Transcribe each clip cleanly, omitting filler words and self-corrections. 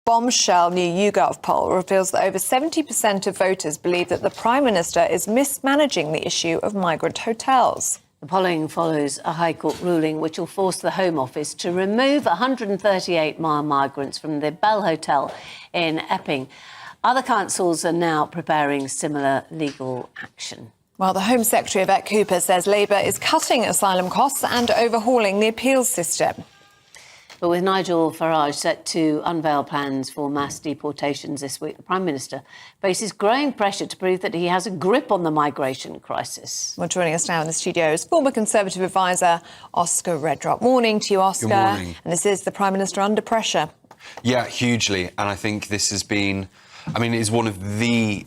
bombshell new YouGov poll reveals that over 70% of voters believe that the Prime Minister is mismanaging the issue of migrant hotels. The polling follows a High Court ruling which will force the Home Office to remove 138 migrants from the Bell Hotel in Epping. Other councils are now preparing similar legal action. Well, the Home Secretary, Yvette Cooper, says Labour is cutting asylum costs and overhauling the appeals system. But with Nigel Farage set to unveil plans for mass deportations this week, the Prime Minister faces growing pressure to prove that he has a grip on the migration crisis. Well, joining us now in the studio is former Conservative advisor Oscar Redrop. Morning to you, Oscar. Good morning. And this is the Prime Minister under pressure. Yeah, hugely. And I think this has been, it is one of the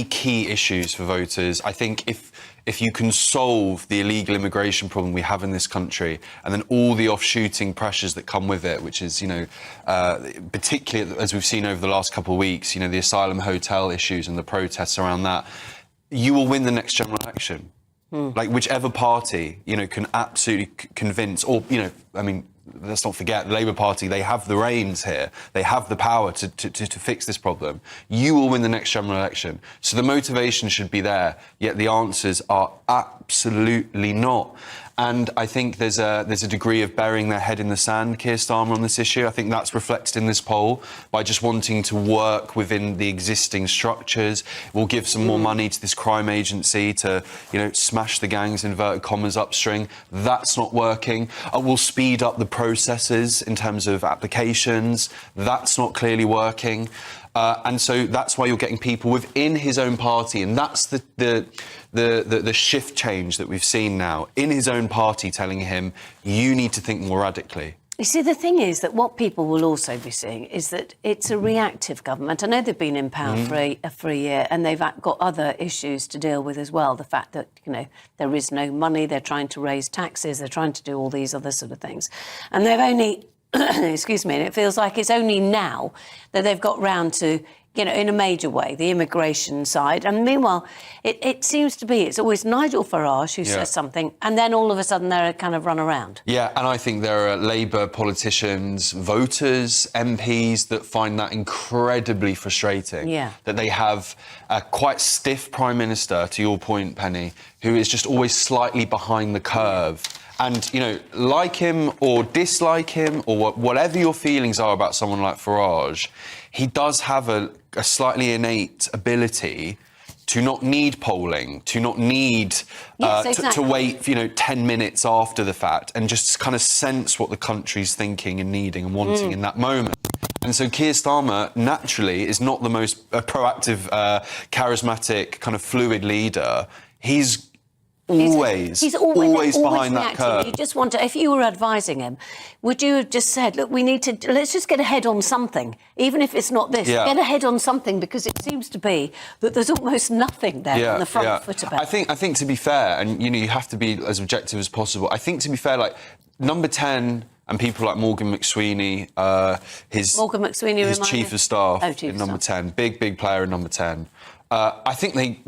key issues for voters. I think if you can solve the illegal immigration problem we have in this country, and then all the offshooting pressures that come with it, which is, particularly as we've seen over the last couple of weeks, the asylum hotel issues and the protests around that, you will win the next general election. Like whichever party, can absolutely convince, or, let's not forget, the Labour Party, they have the reins here. They have the power to fix this problem. You will win the next general election. So the motivation should be there, yet the answers are absolutely not. And I think there's a degree of burying their head in the sand, Keir Starmer, on this issue. I think that's reflected in this poll by just wanting to work within the existing structures. We'll give some more money to this crime agency to, smash the gangs, inverted commas, upstring. That's not working. We'll speed up the processes in terms of applications. That's not clearly working. And so that's why you're getting people within his own party, and that's the shift change that we've seen now in his own party telling him, you need to think more radically. You see, the thing is that what people will also be seeing is that it's a reactive government. I know they've been in power for a year and they've got other issues to deal with as well. The fact that, there is no money, they're trying to raise taxes, they're trying to do all these other sort of things. And they've only... excuse me, and it feels like it's only now that they've got round to, in a major way, the immigration side. And meanwhile, it seems to be, it's always Nigel Farage who says something, and then all of a sudden they're kind of run around. Yeah, and I think there are Labour politicians, voters, MPs that find that incredibly frustrating. Yeah. That they have a quite stiff Prime Minister, to your point, Penny, who is just always slightly behind the curve. And, like him or dislike him or whatever your feelings are about someone like Farage, he does have a slightly innate ability to not need polling, to not need to wait, 10 minutes after the fact and just kind of sense what the country's thinking and needing and wanting in that moment. And so Keir Starmer, naturally, is not the most proactive, charismatic, kind of fluid leader. He's always behind that curve. You just want to, if you were advising him, would you have just said, look, let's just get ahead on something, even if it's not this, get ahead on something, because it seems to be that there's almost nothing there on the front foot about it. I think to be fair, and, you have to be as objective as possible, I think to be fair, like, number 10... and people like Morgan McSweeney, his chief of staff in number 10, big player in number 10. I think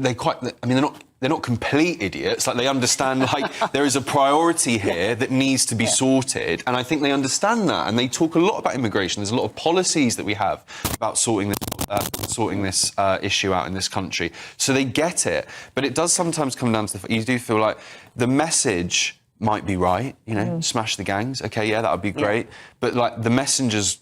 they're not complete idiots. Like, they understand, there is a priority here that needs to be sorted, and I think they understand that. And they talk a lot about immigration. There's a lot of policies that we have about sorting this issue out in this country. So they get it, but it does sometimes come down to you do feel like the message might be right, smash the gangs. OK, that would be great. But, the messenger's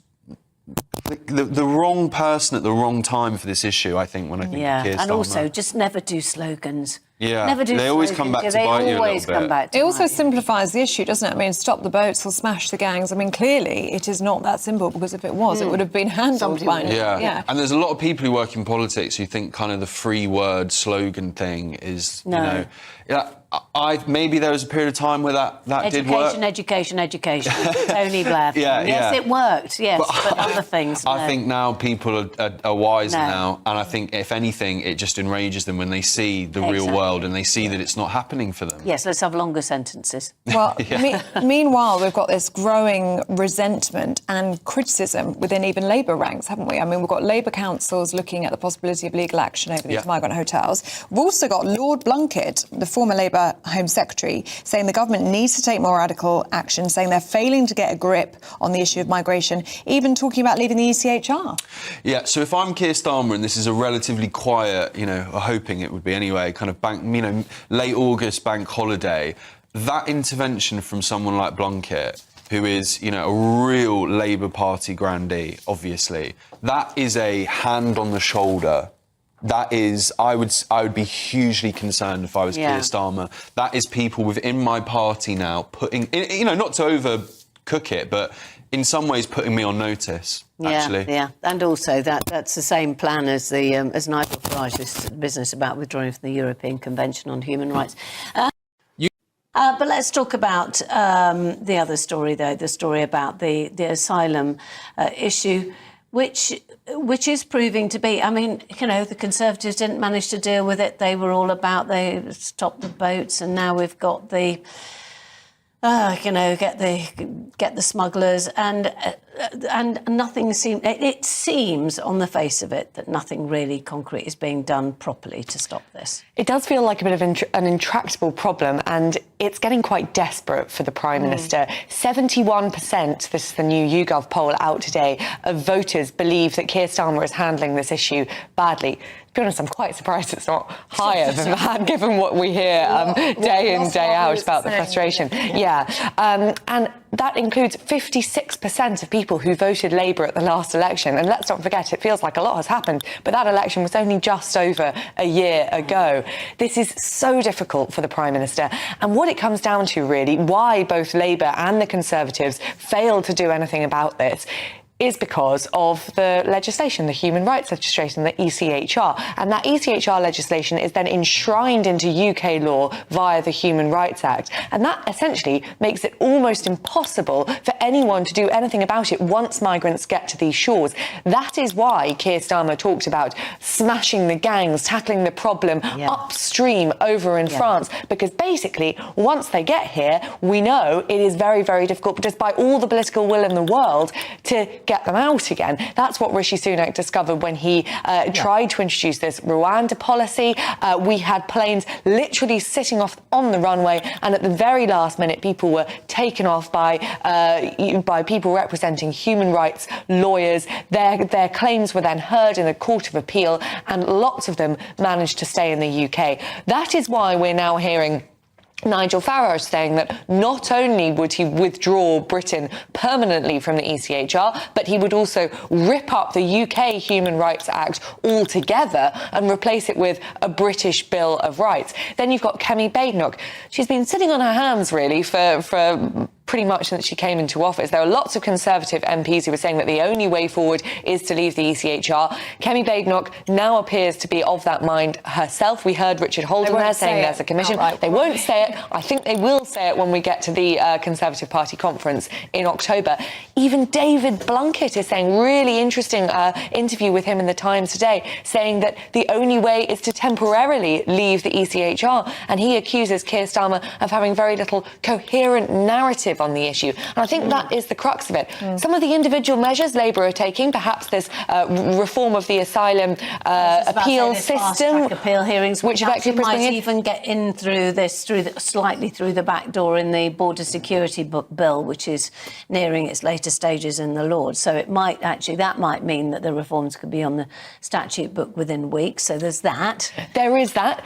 the wrong person at the wrong time for this issue, I think, when I think of Keir Starmer. And also, just never do slogans. Yeah, they always come back to bite you a little bit. It also simplifies the issue, doesn't it? Stop the boats or smash the gangs. Clearly it is not that simple, because if it was, it would have been handled by now. Yeah, and there's a lot of people who work in politics who think kind of the free word slogan thing is, maybe there was a period of time where that did work. Education. Tony Blair. Yes, it worked, but other things, no. I think now people are wiser now, and I think, if anything, it just enrages them when they see the real work world and they see that it's not happening for them. Yes, let's have longer sentences. Well, meanwhile, we've got this growing resentment and criticism within even Labour ranks, haven't we? I mean, we've got Labour councils looking at the possibility of legal action over these migrant hotels. We've also got Lord Blunkett, the former Labour Home Secretary, saying the government needs to take more radical action, saying they're failing to get a grip on the issue of migration, even talking about leaving the ECHR. Yeah, so if I'm Keir Starmer, and this is a relatively quiet, hoping it would be anyway, kind of late August bank holiday, that intervention from someone like Blunkett, who is, a real Labour Party grandee, obviously, that is a hand on the shoulder. That is, I would be hugely concerned if I was Keir Starmer. That is people within my party now putting, not to overcook it, but in some ways putting me on notice. Actually. Yeah, and also that's the same plan as the as Nigel Farage, this business about withdrawing from the European Convention on Human Rights. But let's talk about the other story, though, the story about the asylum issue, which is proving to be, the Conservatives didn't manage to deal with it. They were all about, they stopped the boats, and now we've got the, get the smugglers, and nothing seems. It seems on the face of it that nothing really concrete is being done properly to stop this. It does feel like a bit of an intractable problem, and it's getting quite desperate for the Prime Minister. 71%, this is the new YouGov poll out today, of voters believe that Keir Starmer is handling this issue badly. To be honest, I'm quite surprised it's not higher than that, given what we hear day in, day out about the frustration. And that includes 56% of people who voted Labour at the last election. And let's not forget, it feels like a lot has happened, but that election was only just over a year ago. This is so difficult for the Prime Minister. And what it comes down to, really, why both Labour and the Conservatives failed to do anything about this, is because of the legislation, the human rights legislation, the ECHR. And that ECHR legislation is then enshrined into UK law via the Human Rights Act. And that essentially makes it almost impossible for anyone to do anything about it once migrants get to these shores. That is why Keir Starmer talked about smashing the gangs, tackling the problem upstream over in France, because basically once they get here, we know it is very, very difficult, despite all the political will in the world, to get them out again. That's what Rishi Sunak discovered when he tried to introduce this Rwanda policy. We had planes literally sitting off on the runway, and at the very last minute, people were taken off by people representing human rights lawyers. Their claims were then heard in the Court of Appeal, and lots of them managed to stay in the UK. That is why we're now hearing Nigel Farage saying that not only would he withdraw Britain permanently from the ECHR, but he would also rip up the UK Human Rights Act altogether and replace it with a British Bill of Rights. Then you've got Kemi Badenoch. She's been sitting on her hands, really, for pretty much since she came into office. There are lots of Conservative MPs who were saying that the only way forward is to leave the ECHR. Kemi Badenoch now appears to be of that mind herself. We heard Richard Holden there saying there's a commission. They won't say it. I think they will say it when we get to the Conservative Party conference in October. Even David Blunkett is saying, really interesting interview with him in the Times today, saying that the only way is to temporarily leave the ECHR. And he accuses Keir Starmer of having very little coherent narrative on the issue. And I think that is the crux of it. Some of the individual measures Labour are taking, perhaps this reform of the asylum appeal system, appeal hearings, which actually might even get in through this, slightly through the back door in the border security bill, which is nearing its later stages in the Lords. So it might actually, that might mean that the reforms could be on the statute book within weeks. So there's that. There is that.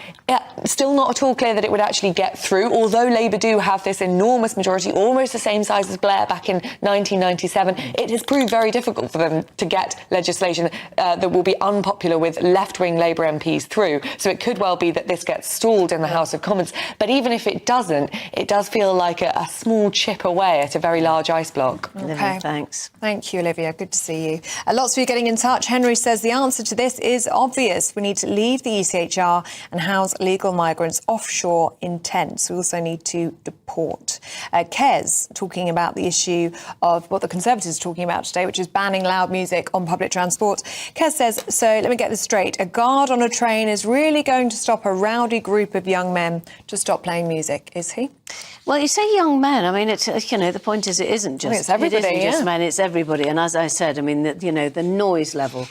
Still not at all clear that it would actually get through, although Labour do have this enormous majority, almost the same size as Blair back in 1997. It has proved very difficult for them to get legislation that will be unpopular with left-wing Labour MPs through. So it could well be that this gets stalled in the House of Commons. But even if it doesn't, it does feel like a small chip away at a very large ice block. Okay, thanks. Thank you, Olivia. Good to see you. Lots of you getting in touch. Henry says the answer to this is obvious. We need to leave the ECHR and house legal migrants offshore in tents. We also need to deport. Kez is talking about the issue of what the Conservatives are talking about today, which is banning loud music on public transport. Kes says, so let me get this straight. A guard on a train is really going to stop a rowdy group of young men to stop playing music, is he? Well, you say young men. I mean, it's, you know, the point is it isn't just... it's everybody, it isn't just men, it's everybody. And as I said, I mean, the noise level